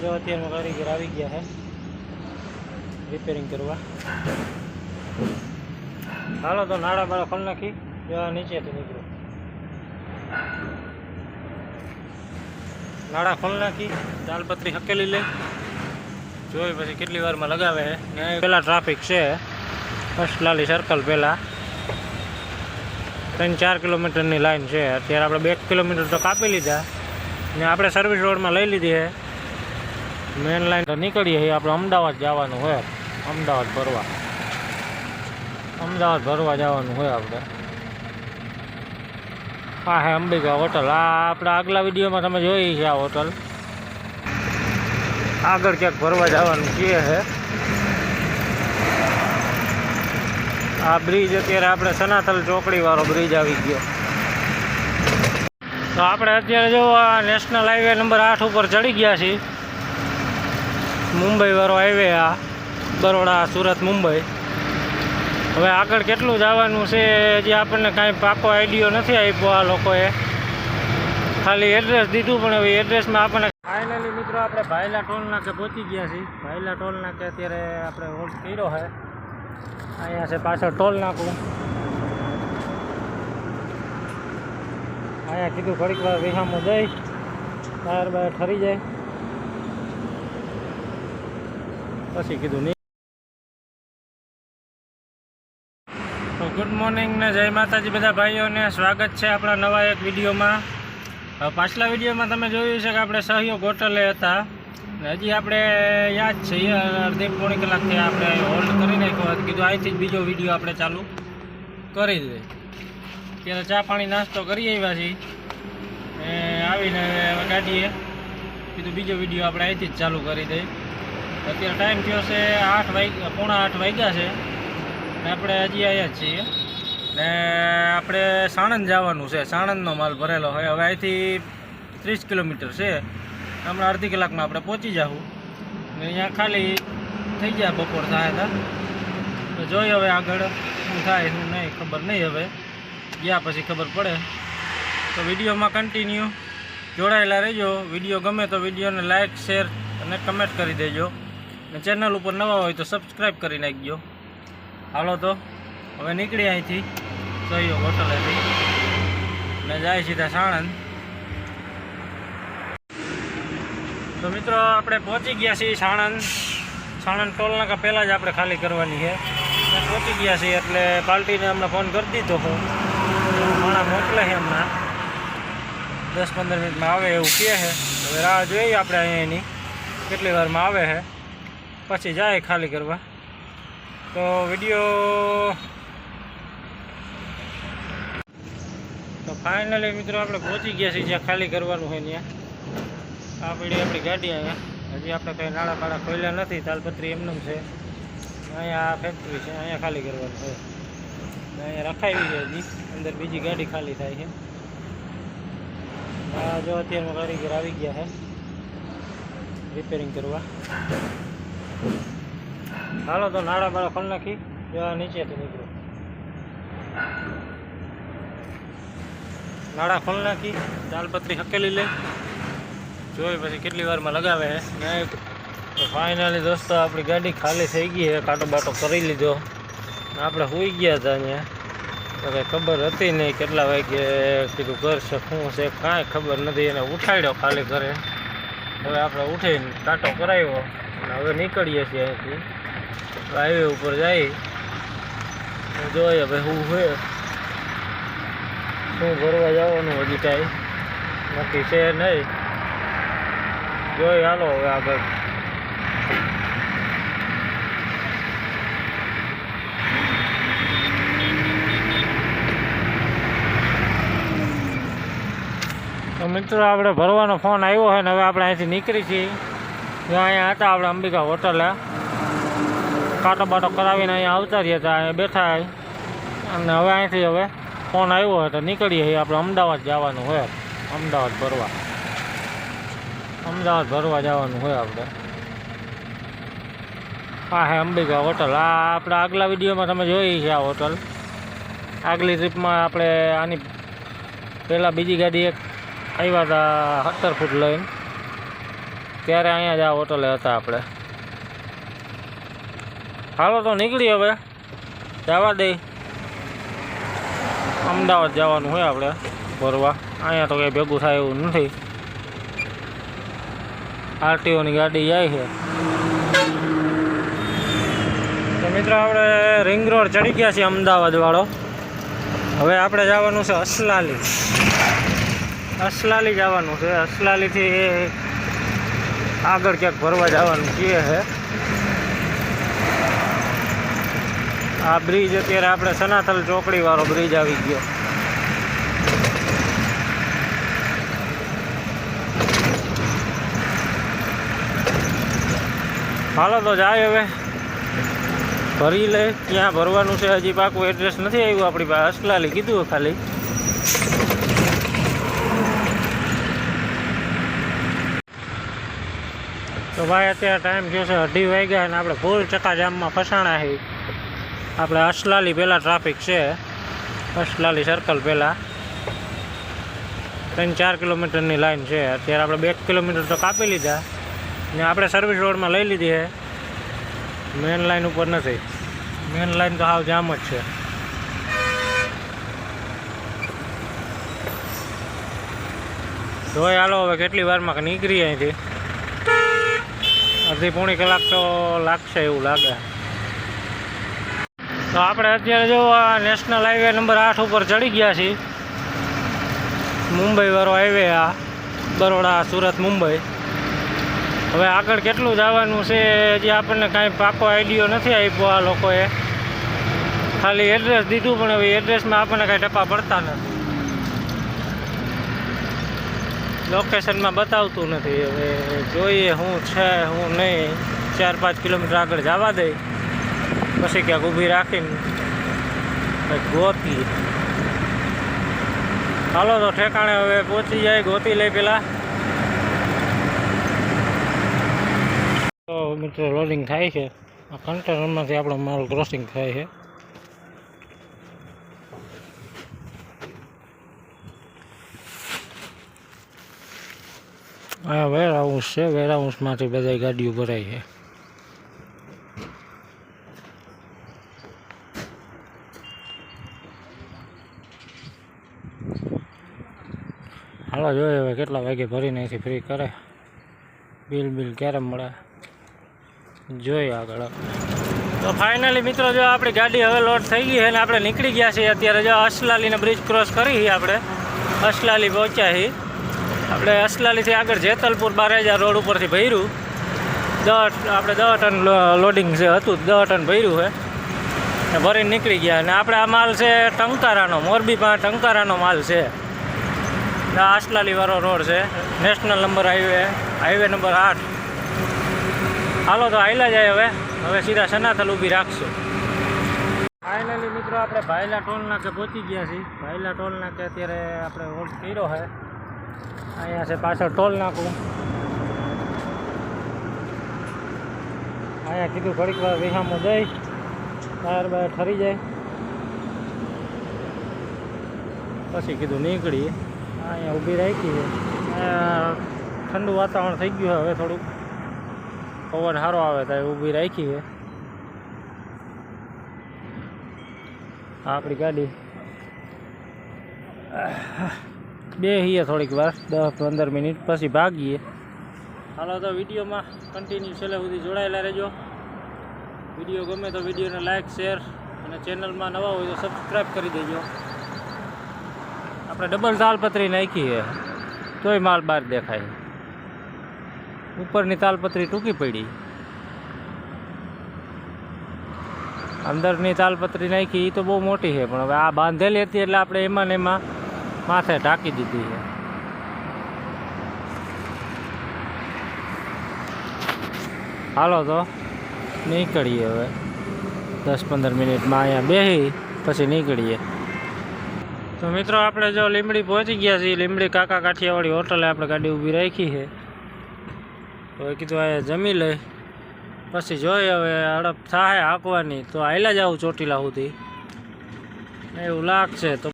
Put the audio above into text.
जो અત્યારે કારીગર આવી ગયા है रिपेरिंग करवा। हालो तो नाड़ा बाड़ा खोल नाखी जो नीचे थी निकलो नाड़ा खोल नाखी तालपत्री हकेली ले जो पीछे केटली वार में लगावे है। पेला ट्राफिक है फर्स्ट लाली सर्कल पेला 3-4 किलोमीटर की लाइन है। अत्यारे आपणे 2 किलोमीटर तो कापी लीधा ने आपणे सर्विस रोड में लई लीधी है। मेन लाइन तो निकली है आपणे अमदावाद जवानुं होय अमदावाद भरवा जवानुं होय आपणे। आ है अंबिका होटल आ आपणे आगला विडियो में तमे जोई छे। आ होटल आगळ क्यांक भरवा जवानुं छे है। आ ब्रिज अत्यारे आपणे सनातल चौकड़ी वाळो ब्रिज आवी गयो। तो आपणे अत्यारे जो आ नेशनल हाईवे नंबर 8 पर चढ़ी गया छे। मुंबई वाळो हाईवे आ बरोड़ा सूरत मुंबई। हवे आगळ केटલું જવાનું છે હજી આપણને કાંઈ પાકો આઈડિયો નથી આપ્યો આ લોકોએ, ખાલી એડ્રેસ દીધું પણ હવે એડ્રેસમાં આપણને ફાઇનલી મિત્રો આપણે ભાયલા ટોલ નાકે પહોંચી ગયા છીએ। ભાયલા ટોલ નાકે અત્યારે આપણે હોલ્ડ કર્યો છે। અહીંયા છે પાછળ ટોલ નાકું। અહીંયા કીધું ઘડીક વાર વિહામો જઈ ટાયર બાયર ઠરી જાય પછી કીધું નહીં। तो गुड मॉर्निंग ने जय माताजी बधा भाईओ ने स्वागत है अपना नवा एक विडियो में। पाछला विडियो में तमे जोयुं छे के आपणे सहयोग होटले हता हजी आपणे याद छे अर्धी-पोणी कलाक थी आपणे होल्ड करी नाख्यो। कीधुं आईथी ज बीजो विडियो आपणे चालू करी दे। त्यारे चा पाणी नास्तो करी आव्या छे आवीने गाडीए कीधुं बीजो विडियो आपणे आईथी ज चालू करी दे। अत्यारे टाइम थयो छे 8 वाग्या छे ने આપણે હજી આવ્યા જ છીએ ને આપણે સાણંદ જવાનું છે। સાણંદનો માલ ભરેલો હોય। હવે અહીંથી 30 કિલોમીટર છે। હમણાં અડધી કલાકમાં આપણે પહોંચી જાઉં ને અહીંયા ખાલી થઈ જાય બપોર થાય હતા તો જોઈ હવે આગળ શું થાય શું નહીં ખબર નહીં। હવે ગયા પછી ખબર પડે। તો વિડીયોમાં કન્ટિન્યુ જોડાયેલા રહેજો। વિડીયો ગમે તો વિડીયોને લાઇક શેર અને કમેન્ટ કરી દેજો ને ચેનલ ઉપર નવા હોય તો સબસ્ક્રાઈબ કરી નાખજો। हालो तो हवे निकली अहीं थी सहयोग होटले थी ने जाए सीधा साणंद। तो मित्रों आपणे पहोंची गया छीए साणंद। साणंद टोल नाका पहला ज आपणे खाली करवानी है। पहोंची गया छीए एटले पार्टीने अमने फोन कर दीधो हूँ माणा मोकले है हमणां 10-15 मिनिट में आवे एवुं कहे है। हवे राह जोईए आपणे अहींयानी केटली वारमां आवे है पछी जाए खाली करवा। तो वीडियो तो फाइनली मित्रों आपणे पहुंची गया छीए ज्यां खाली करवानुं है त्यां। आ पड़ी आपणी गाड़ी अहींया हजी आपणे कंई नाड़ा बाड़ा खोल्या नथी तालपत्री एमनेम छे। अहींया आ फैक्टरी छे अहींया खाली करवानुं छे अहींया रखावी छे हजी अंदर बीजी गाड़ी खाली थाय छे। आ जो अत्यारे कारीगर आवी गया है रिपेरिंग करवा। हालो तो नाड़ा बाड़ा खोल नाखी जो नीचे थी निकलो नाड़ा खोल नाखी तालपत्री हकेली ले जो पीछे केटली वार में लगावे है। तो फाइनली दोस्तों अपनी गाड़ी खाली थी गई है। काटो बाटो करी लीधो आपणे हुई गया था अहींया तो कई खबर हती नहीं केटला वागे कीधुं घर से शुं छे कांई खबर नहीं। एने उठाड्यो खाली घरे। हवे आपणे उठीने कांटो कराव्यो अने हवे निकळीए छीए अहींथी हाईवे ऊपर जाए जो भाई हूँ है शू भरवा जवानुं हजी कांई नक्की छे नहीं। जो हालो हवे आगळ तो मित्रों आपणे भरवानो फोन आव्यो है ने हवे आपणे અહીંથી નીકળી છીએ। जो अहींया हता आपणे अंबिका होटले काटो बाटो करावीने अहीं आवता रह्या हता अहीं बेठा अने हवे અહીંથી हवे फोन आव्यो है तो निकळीए आपणे अमदावाद जवानुं होय। अमदावाद भरवा जवानुं होय आपणे। आ है अंबिका होटल आ आपणे आगला विडियो में तमे जोई छे। आ होटल आगली ट्रीप में आपणे आनी पहला बीजी गाड़ी एक આવ્યા હતા 17 ફૂટ લઈને ત્યારે અહીંયા જ આ હોટલે હતા આપણે. હાલો તો નીકળી હવે, જવા દઈ. અમદાવાદ જવાનું હોય આપણે ફરવા. અહીંયા તો કંઈ ભેગું થાય એવું નથી. આરટીઓની ગાડી જાય છે. તો મિત્રો આપણે રિંગ રોડ ચડી ગયા છીએ અમદાવાદ વાળો. હવે આપણે જવાનું છે અસલાલી. અસલાલી જવાનું છે. અસલાલીથી આગળ ક્યાંક ફરવા જવાનું છે. આ બ્રિજ અત્યારે આપણે સનાથલ ચોકડી વાળો બ્રિજ આવી ગયો. હાલો તો જાય હવે, ભરી લે. ક્યાં ભરવાનું છે હજી પાકું એડ્રેસ નથી આવ્યું આપણી પાસે. અસલાલી કીધું ખાલી. તો ભાઈ અત્યારે ટાઈમ થયો છે 2:30 વાગ્યા અને આપણે ફૂલ ચક્કાજામમાં ફસાણા છે. આપણે અસલાલી પહેલાં ટ્રાફિક છે. અસલાલી સર્કલ પહેલાં 3-4 કિલોમીટરની લાઈન છે. અત્યારે આપણે 2 કિલોમીટર તો કાપી લીધા ને આપણે સર્વિસ રોડમાં લઈ લીધી છે. મેન લાઈન ઉપર નથી. મેન લાઈન તો હાવ જામ જ છે. જોઈ હાલો હવે કેટલી વારમાં નીકળી અહીંથી. અડધી પોણી કલાક તો લાગશે એવું લાગે. તો આપણે અત્યારે જો આ નેશનલ હાઈવે નંબર 8 ઉપર ચડી ગયા છીએ. મુંબઈ વાળો હાઈવે આ બરોડા સુરત મુંબઈ. હવે આગળ કેટલું જવાનું છે હજી આપણને કાંઈ પાકો આઈડિયો નથી આપ્યો આ લોકોએ. ખાલી એડ્રેસ દીધું પણ હવે એડ્રેસમાં આપણને કાંઈ ટપા પડતા નથી. લોકેશનમાં બતાવતું નથી. હવે જોઈએ શું છે શું નહીં. 4-5 કિલોમીટર આગળ જવા દઈ પછી ક્યાંક ઊભી રાખીને ગોતી. હાલો તો ઠેકાણે હવે પહોંચી જાય. ગોતી લઈ પેલા. તો મિત્રો લોડિંગ થાય છે. આ કન્ટેનરમાંથી આપણો માલ ક્રોસિંગ થાય છે. આ વેરહાઉસ છે. વેરહાઉસમાંથી બધા ગાડીઓ ભરાય છે. હાલો જોઈએ હવે કેટલા વાગે ભરીને અહીંથી ફ્રી કરે. બિલ ક્યારે મળે જોઈએ આગળ. તો ફાઇનલી મિત્રો જો આપણી ગાડી હવે લોડ થઈ ગઈ છે અને આપણે નીકળી ગયા છીએ. અત્યારે જો અસલાલીને બ્રિજ ક્રોસ કરી આપણે અસલાલી પહોંચ્યા છીએ. આપણે અસલાલીથી આગળ જેતલપુર બારેજા રોડ ઉપરથી ભર્યું. આપણે 10 ટન લોડિંગ છે હતું. 10 ટન ભર્યું છે ને ભરીને નીકળી ગયા. અને આપણે આ માલ છે ટંકારાનો. મોરબી પાસે ટંકારાનો માલ છે. આ અસલાલી વાળો રોડ છે. National number highway number 8. હાલો તો હાઈલા જાય હવે સીધા સનાથલ ઊભી રાખશું. ફાઇનલી મિત્રો આપણે ભાયલા ટોલ નાકે પહોંચી ગયા છીએ. ભાયલા ટોલ નાકે અત્યારે આપણે હોલ્ડ કર્યો છે. અહીંયા છે પાછળ ટોલ નાકું. અહીંયા કીધું થોડીક વાર વિહામો જઈ ટાયર બાયર ઠરી જાય પછી કીધું નીકળીએ. અહીંયા ઊભી રાખી છે. ઠંડુ વાતાવરણ થઈ ગયું હવે થોડુંક પવન સારો આવે તો ઊભી રાખી છે. આપણી ગાડી બેસીએ થોડીક વાર 10-15 મિનિટ પછી ભાગીએ. હાલો તો વિડીયોમાં કન્ટિન્યુ છેલ્લે સુધી જોડાયેલા રહેજો. વિડીયો ગમે તો વિડીયોને લાઇક શેર અને ચેનલમાં નવા હોય તો સબસ્ક્રાઈબ કરી દેજો. આપણે ડબલ તાલપત્રી નાખી છે તોય માલ બહાર દેખાય. ઉપરની તાલપત્રી ટૂંકી પડી. અંદરની તાલપત્રી નાખી એ તો બહુ મોટી છે પણ હવે આ બાંધેલી હતી એટલે આપણે એમાં ને એમાં માથે ઢાંકી દીધી છે. હાલો તો નીકળીએ હવે 10-15 મિનિટમાં અહીંયા બેસી પછી નીકળીએ. તો મિત્રો આપણે જો લીંબડી પહોંચી ગયા છીએ. લીંબડી કાકા કાઠિયાવાડી હોટલે આપણે ગાડી ઊભી રાખી છે. હવે કીધું અહીંયા જમી લઈ પછી જોઈએ હવે હડપ થાય હાંકવાની તો હાલ્યા જાઉં ચોટીલા સુધી એવું લાગશે તો